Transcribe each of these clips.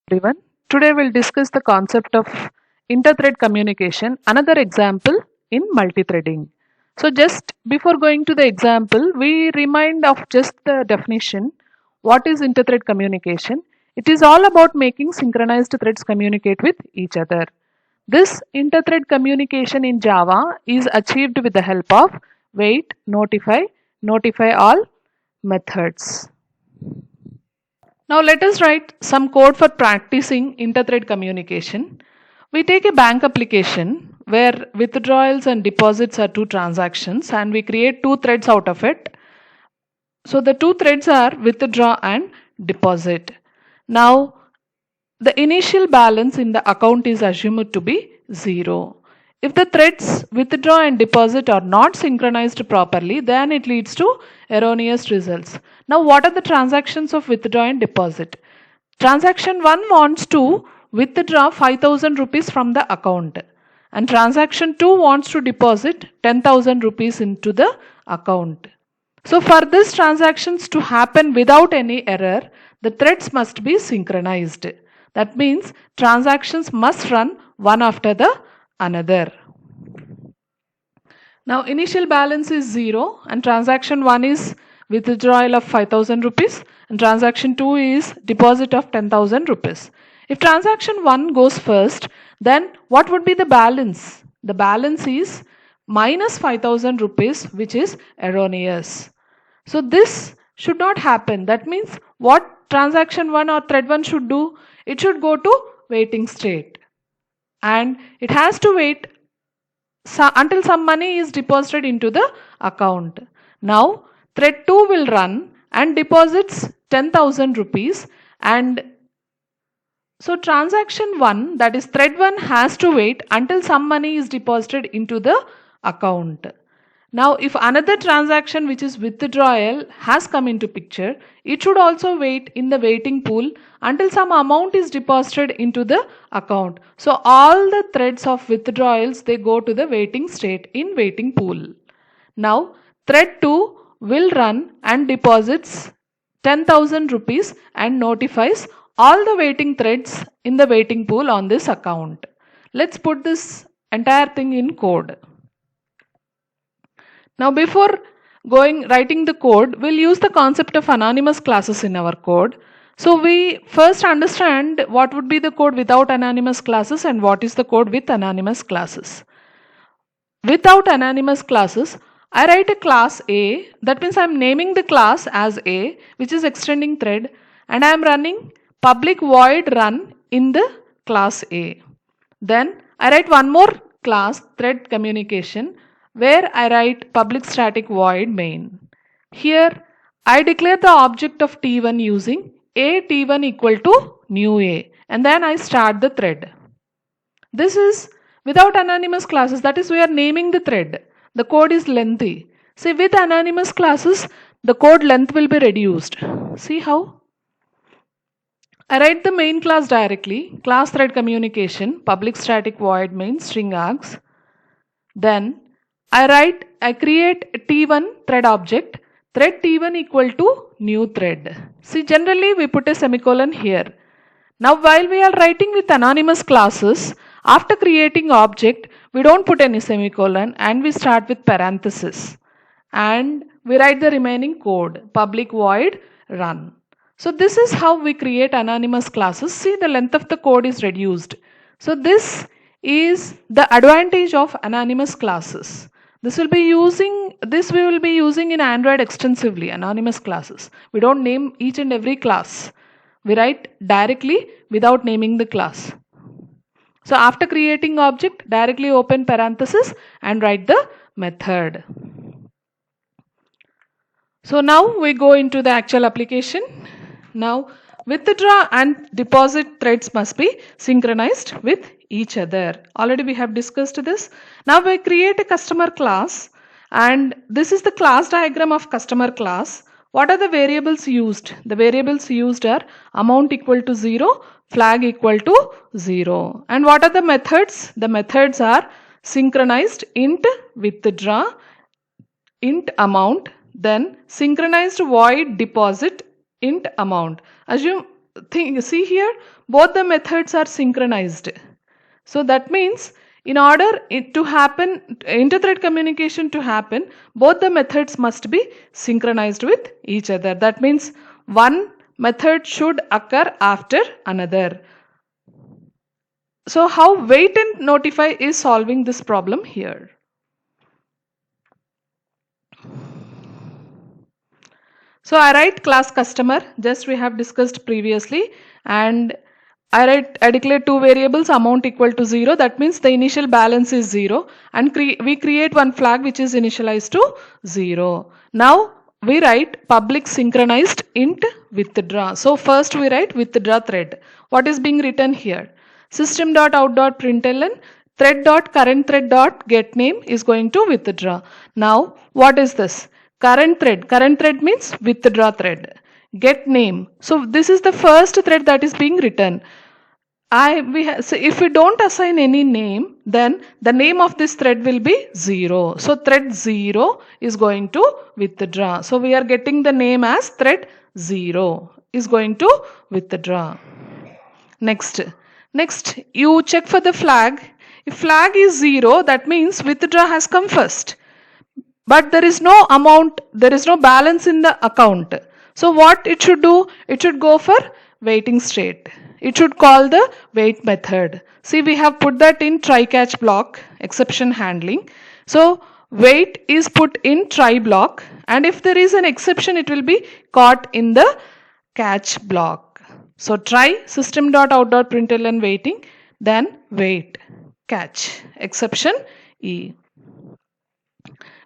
everyone. Today we'll discuss the concept of inter-thread communication, another example in multi-threading. So just before going to the example, we remind of just the definition. What is inter-thread communication? It is all about making synchronized threads communicate with each other. This inter-thread communication in Java is achieved with the help of wait, notify all methods. Now let us write some code for practicing inter-thread communication. We take a bank application where withdrawals and deposits are two transactions and we create two threads out of it. So the two threads are withdraw and deposit. Now the initial balance in the account is assumed to be 0. If the threads withdraw and deposit are not synchronized properly, then it leads to erroneous results. Now, what are the transactions of withdraw and deposit? Transaction 1 wants to withdraw 5,000 rupees from the account, and transaction 2 wants to deposit 10,000 rupees into the account. So, for these transactions to happen without any error, the threads must be synchronized. That means transactions must run one after the another. Now initial balance is 0 and transaction 1 is withdrawal of 5,000 rupees and transaction 2 is deposit of 10,000 rupees. If transaction 1 goes first, then what would be the balance? The balance is minus 5,000 rupees, which is erroneous. So this should not happen. That means what transaction 1 or thread 1 should do? It should go to waiting state and it has to wait until some money is deposited into the account. Now thread 2 will run and deposits 10,000 rupees, and so transaction 1, that is thread 1, has to wait until some money is deposited into the account. Now if another transaction which is withdrawal has come into picture, it should also wait in the waiting pool until some amount is deposited into the account. So all the threads of withdrawals, they go to the waiting state in waiting pool. Now thread 2 will run and deposits 10,000 rupees and notifies all the waiting threads in the waiting pool on this account. Let's put this entire thing in code. Now before writing the code, we'll use the concept of anonymous classes in our code. So we first understand what would be the code without anonymous classes and what is the code with anonymous classes. Without anonymous classes, I write a class A. That means I'm naming the class as A, which is extending thread, and I'm running public void run in the class A. Then I write one more class, thread communication, where I write public static void main. Here I declare the object of T1 using a T1 equal to new A, and then I start the thread. This is without anonymous classes, that is we are naming the thread. The code is lengthy. See, with anonymous classes the code length will be reduced. See how? I write the main class directly, class thread communication, public static void main string args. Then I create T1 thread object, thread T1 equal to new thread. See, generally we put a semicolon here. Now while we are writing with anonymous classes, after creating object, we don't put any semicolon and we start with parenthesis. And we write the remaining code, public void run. So this is how we create anonymous classes. See, the length of the code is reduced. So this is the advantage of anonymous classes. We will be using in Android extensively, anonymous classes. We don't name each and every class. We write directly without naming the class. So after creating object, directly open parenthesis and write the method. So now we go into the actual application. Now withdraw and deposit threads must be synchronized with each other. Already we have discussed this. Now we create a customer class, and this is the class diagram of customer class. What are the variables used? The variables used are amount equal to 0, flag equal to 0. And what are the methods? The methods are synchronized int withdraw, int amount, then synchronized void deposit, int amount. Assume see here, both the methods are synchronized. So that means in order to happen, inter-thread communication to happen, both the methods must be synchronized with each other. That means one method should occur after another. So how wait and notify is solving this problem here? So I write class customer, just we have discussed previously, and I declare two variables, amount equal to 0. That means the initial balance is 0, and we create one flag which is initialized to 0. Now we write public synchronized int withdraw. So first we write withdraw thread. What is being written here? System.out.println thread.currentThread.getName is going to withdraw. Now what is this? Current thread means withdraw thread. Get name. So this is the first thread that is being written. So if we don't assign any name, then the name of this thread will be 0. So thread 0 is going to withdraw. So we are getting the name as thread 0 is going to withdraw. Next, you check for the flag. If flag is 0, that means withdraw has come first. But there is no amount, there is no balance in the account. So what it should do? It should go for waiting state. It should call the wait method. See, we have put that in try catch block, exception handling. So wait is put in try block, and if there is an exception, it will be caught in the catch block. So try system.out.println waiting, then wait, catch, exception E.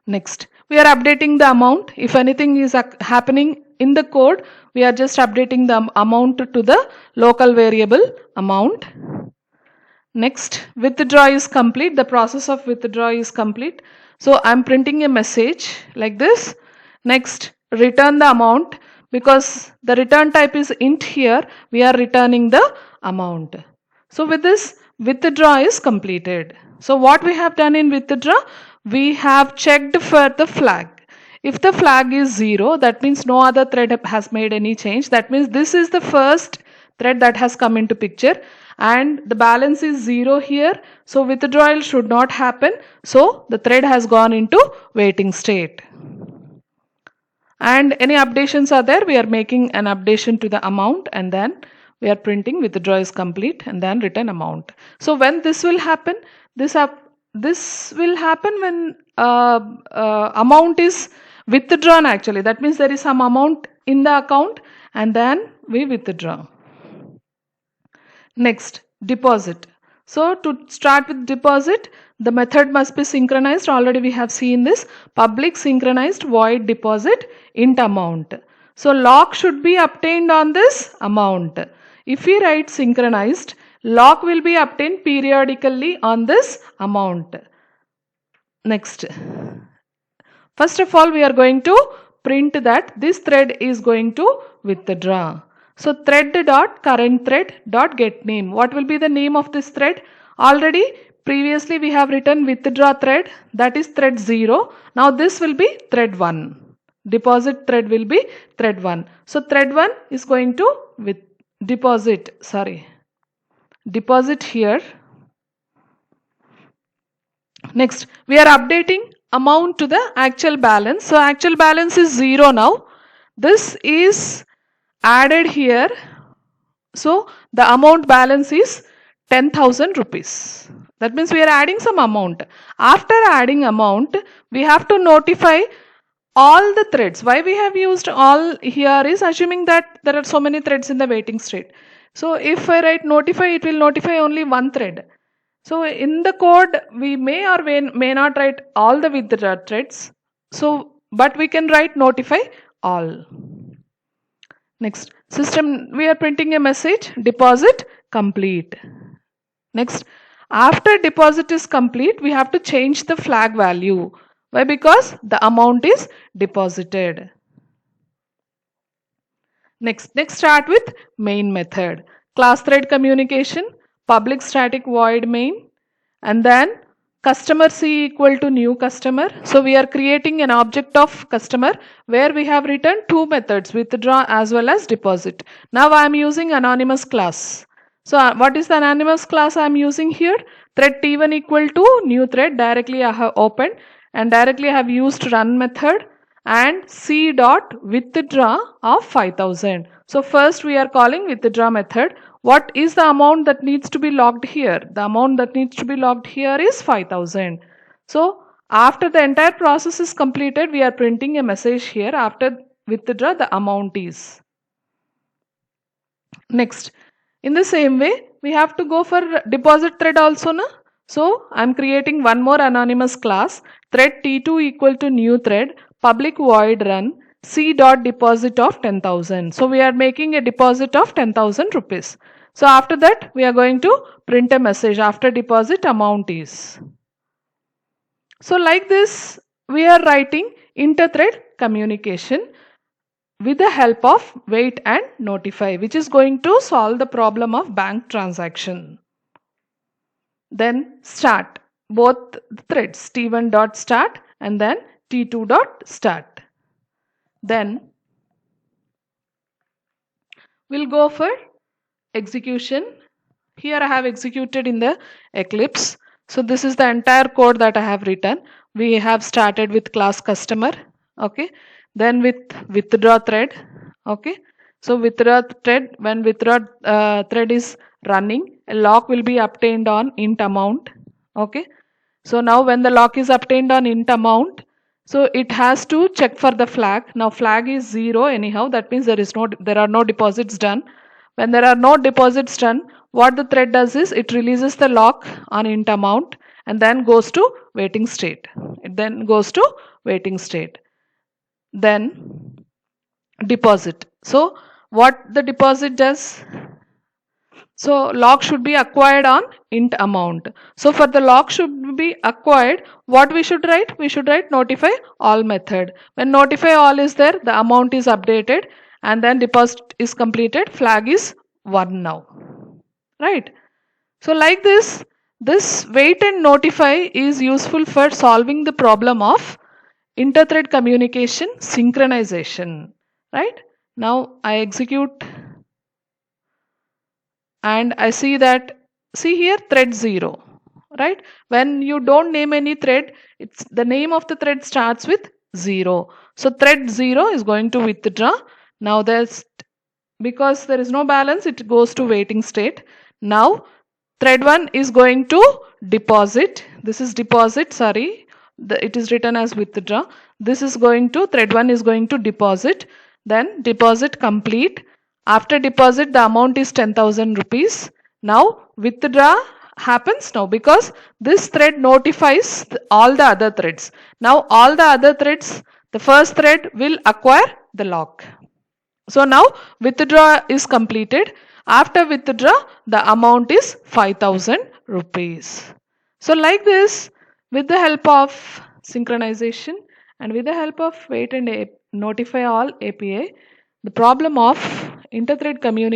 Next, we are updating the amount. If anything is happening in the code, we are just updating the amount to the local variable amount. Next, withdraw is complete. The process of withdraw is complete. So I'm printing a message like this. Next, return the amount. Because the return type is int here, we are returning the amount. So with this, withdraw is completed. So what we have done in withdraw? We have checked for the flag. If the flag is 0, that means no other thread has made any change. That means this is the first thread that has come into picture, and the balance is 0 here. So withdrawal should not happen. So the thread has gone into waiting state. And any updations are there, we are making an updation to the amount, and then we are printing withdraw is complete and then return amount. So when this will happen, this will happen when amount is withdrawn actually. That means there is some amount in the account and then we withdraw. Next, deposit. So to start with deposit, the method must be synchronized. Already we have seen this public synchronized void deposit int amount. So lock should be obtained on this amount. If we write synchronized, lock will be obtained periodically on this amount. Next, first of all, we are going to print that this thread is going to withdraw. So thread.currentThread.getName. What will be the name of this thread? Already previously we have written withdraw thread, that is thread 0. Now this will be thread 1. Deposit thread will be thread 1. So thread 1 is going to deposit here. Next, we are updating amount to the actual balance. So actual balance is 0 now. This is added here. So the amount balance is 10,000 rupees. That means we are adding some amount. After adding amount, we have to notify all the threads. Why we have used all here is assuming that there are so many threads in the waiting state. So if I write notify, it will notify only one thread. So in the code, we may or may not write all the withdraw threads. So, but we can write notify all. Next, system, we are printing a message, deposit complete. Next, after deposit is complete, we have to change the flag value. Why? Because the amount is deposited. Next start with main method. Class thread communication, public static void main, and then customer C equal to new customer. So we are creating an object of customer where we have written two methods, withdraw as well as deposit. Now I am using anonymous class. So what is the anonymous class I am using here? Thread T1 equal to new thread, directly I have opened and directly I have used run method, and C dot withdraw of 5000. So first we are calling withdraw method. What is the amount that needs to be logged here? The amount that needs to be logged here is 5000. So after the entire process is completed, we are printing a message here after withdraw the amount is. Next, in the same way, we have to go for deposit thread also, na? So I'm creating one more anonymous class, thread T2 equal to new thread, public void run, C dot deposit of 10,000. So we are making a deposit of 10,000 rupees. So after that, we are going to print a message after deposit amount is. So like this, we are writing inter-thread communication with the help of wait and notify, which is going to solve the problem of bank transaction. Then start both threads, T1 dot start and then T2 dot start. Then we'll go for execution. Here I have executed in the Eclipse. So this is the entire code that I have written. We have started with class customer. Okay. Then with withdraw thread. Okay. So withdraw thread, when withdraw thread is running, a lock will be obtained on int amount. Okay. So now when the lock is obtained on int amount, so it has to check for the flag. Now flag is 0 anyhow. That means there are no deposits done. When there are no deposits done, what the thread does is it releases the lock on int amount and then goes to waiting state. It then goes to waiting state. Then deposit. So what the deposit does? So lock should be acquired on int amount. So for the lock should be acquired, what we should write? We should write notify all method. When notify all is there, the amount is updated and then deposit is completed. Flag is 1 now. Right? So like this wait and notify is useful for solving the problem of inter-thread communication synchronization. Right? Now I execute and I see that, see here thread 0, right? When you don't name any thread, it's the name of the thread starts with 0. So thread 0 is going to withdraw. Now because there is no balance, it goes to waiting state. Now thread 1 is going to deposit. This is deposit, sorry. It is written as withdraw. This is going to, thread 1 is going to deposit. Then deposit complete. After deposit, the amount is 10,000 rupees. Now withdraw happens now because this thread notifies all the other threads. Now all the other threads, the first thread will acquire the lock. So now withdraw is completed. After withdraw, the amount is 5,000 rupees. So like this, with the help of synchronization and with the help of wait and notify all API, the problem of inter-thread communication